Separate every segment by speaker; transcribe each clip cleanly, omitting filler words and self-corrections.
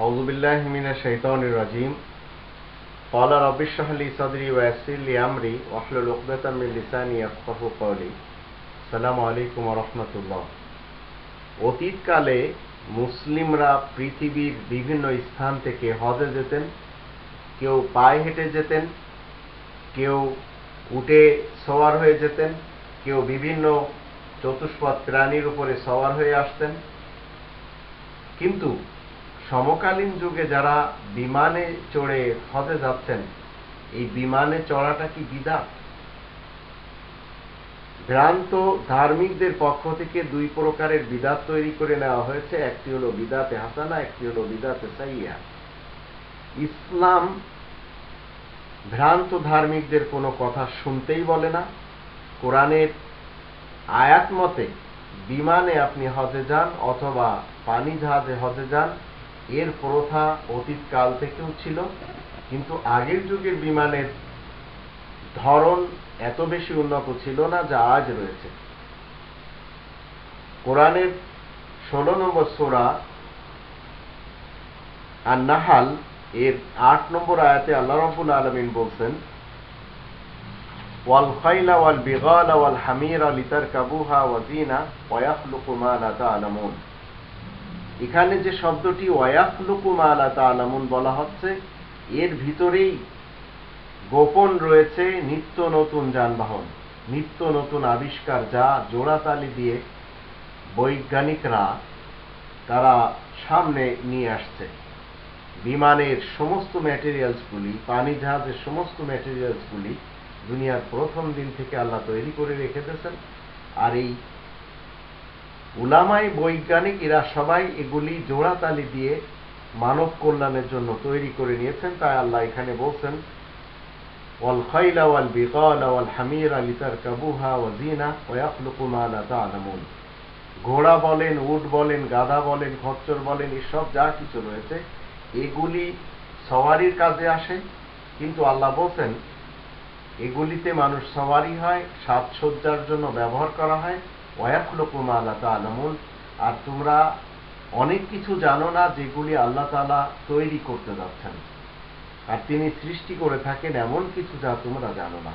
Speaker 1: أعوذ بالله من الشيطان الرجيم قال رب اشرح لي صدري ويسر لي أمري واحلل عقدة من لساني يفقهوا قولي السلام عليكم ورحمة الله। অতীতকালে মুসলিমরা পৃথিবীর বিভিন্ন স্থান থেকে হজে যেতেন। কেউ পায়ে হেঁটে যেতেন, কেউ উটে সওয়ার হয়ে যেতেন, কেউ বিভিন্ন চতুষ্পদ প্রাণীর উপরে সওয়ার হয়ে আসতেন। কিন্তু সমকালীন যুগে যারা বিমানে চড়ে হজে যাচ্ছেন, এই বিমানে চড়াটা কি বিদআত? ভ্রান্ত ধার্মিকদের পক্ষ থেকে দুই প্রকারের বিদআত তৈরি করে নেওয়া হয়েছে। একটি হলো বিদআতে হাসানা, একটি হলো বিদআতে সাইয়্যা। ইসলাম ভ্রান্ত ধার্মিকদের কোনো কথা শুনতেই বলে না। কোরআনের আয়াত মতে বিমানে আপনি হজে যান অথবা পানি জাহাজে হজে যান, এর প্রথা অতীতকাল থেকেও ছিল। কিন্তু আগের যুগের বিমানের ধরন এত বেশি উন্নত ছিল না যা আজ রয়েছে। কোরআনের 16 নম্বর সূরা আন-নাহল এর 8 নম্বর আয়াতে আল্লাহ রাব্বুল আলামিন বলছেন, ওয়াল খাইলা ওয়াল বিগালা ওয়াল হামিরা লিতারকাবুহা ওয়া যিনা ওয়া ইয়াখলুকু মা লা তা'লামুন। এখানে যে শব্দটি ওয়ায়াখলুকু মা লা তা'লামুন বলা হচ্ছে, এর ভিতরেই গোপন রয়েছে নিত্য নতুন যানবাহন, নিত্য নতুন আবিষ্কার, যা জোড়াতালি দিয়ে বৈজ্ঞানিকরা তারা সামনে নিয়ে আসছে। বিমানের সমস্ত ম্যাটেরিয়ালসগুলি, পানি জাহাজের সমস্ত ম্যাটেরিয়ালসগুলি দুনিয়ার প্রথম দিন থেকে আল্লাহ তৈরি করে রেখে দিয়েছেন। আর এই উলামায়ে বৈজ্ঞানিক এরা সবাই এগুলি জোড়াতালি দিয়ে মানব কল্যাণের জন্য তৈরি করে নিয়েছেন। তাই আল্লাহ এখানে বলছেন, ওয়াল খাইলা ওয়াল বিগালা ওয়াল হামিরা লিতারকাবুহা ওয়া যিনা ওয়া ইয়াখলুকু মা লা তা'লামুন। ঘোড়া বলেন, উট বলেন, গাধা বলেন, খচ্চর বলেন, এসব যা কিছু রয়েছে এগুলি সওয়ারির কাজে আসে। কিন্তু আল্লাহ বলছেন এগুলিতে মানুষ সওয়ারি হয়, সাজসজ্জার জন্য ব্যবহার করা হয়। ওয়া ইয়াখলুকু মা লা তা'লামুন, আর তোমরা অনেক কিছু জানো না যেগুলি আল্লাহ তাআলা তৈরি করতে যাচ্ছেন, আর তিনি সৃষ্টি করে থাকেন এমন কিছু যা তোমরা জানো না।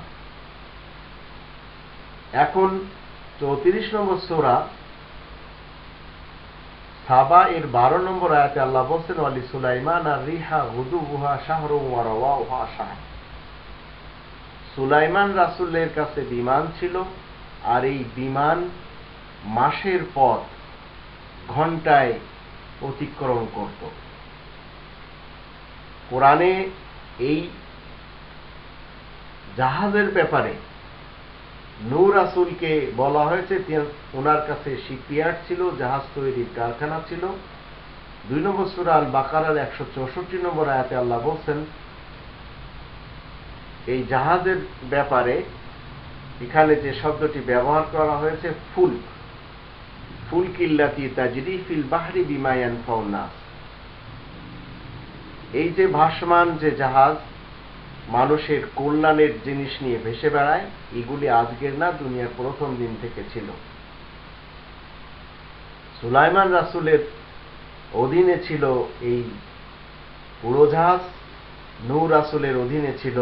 Speaker 1: এখন 34 নম্বর সূরা সাবা এর 12 নম্বর আয়াতে আল্লাহ বলছেন, ওয়ালি সুলাইমান আর রিহা গুদুহা শাহরুন ওয়া রাওয়াহা শাহর। সুলাইমান রাসূলের কাছে বিমান ছিল, আর এই বিমান মাসের পথ ঘন্টায় অতিক্রম করত। কোরআনে এই জাহাজের ব্যাপারে নূহ রাসূলকে বলা হয়েছে, ওনার কাছে শিপইয়ার্ড ছিল, জাহাজ তৈরির কারখানা ছিল। 2 নম্বর সূরা আল বাকারার 164 নম্বর আয়াতে আল্লাহ বলছেন এই জাহাজের ব্যাপারে, এখানে যে শব্দটি ব্যবহার করা হয়েছে ফুলকিল্লাতি তাজরি ফিল বাহরি বিমা ইয়ানফাউন নাস। এই যে ভাসমান যে জাহাজ মানুষের কল্যাণের জিনিস নিয়ে ভেসে বেড়ায়, এগুলি আজকের না, দুনিয়ার প্রথম দিন থেকে ছিল। সুলাইমান রাসূলের অধীনে ছিল এই উড়োজাহাজ, নূহ রাসূলের অধীনে ছিল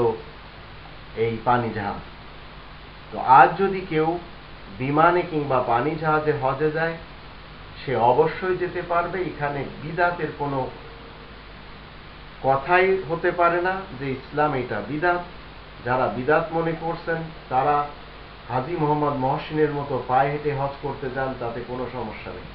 Speaker 1: এই পানি জাহাজ। তো আজ যদি কেউ বিমানে কিংবা পানি জাহাজে হজে যায়, সে অবশ্যই যেতে পারবে। এখানে বিদআতের কোনো কথাই হতে পারে না যে ইসলাম এটা বিদআত। যারা বিদআত মনে করছেন তারা হাজী মোহাম্মদ মহসিনের মতো পায়ে হেঁটে হজ করতে যান, তাতে কোনো সমস্যা নেই।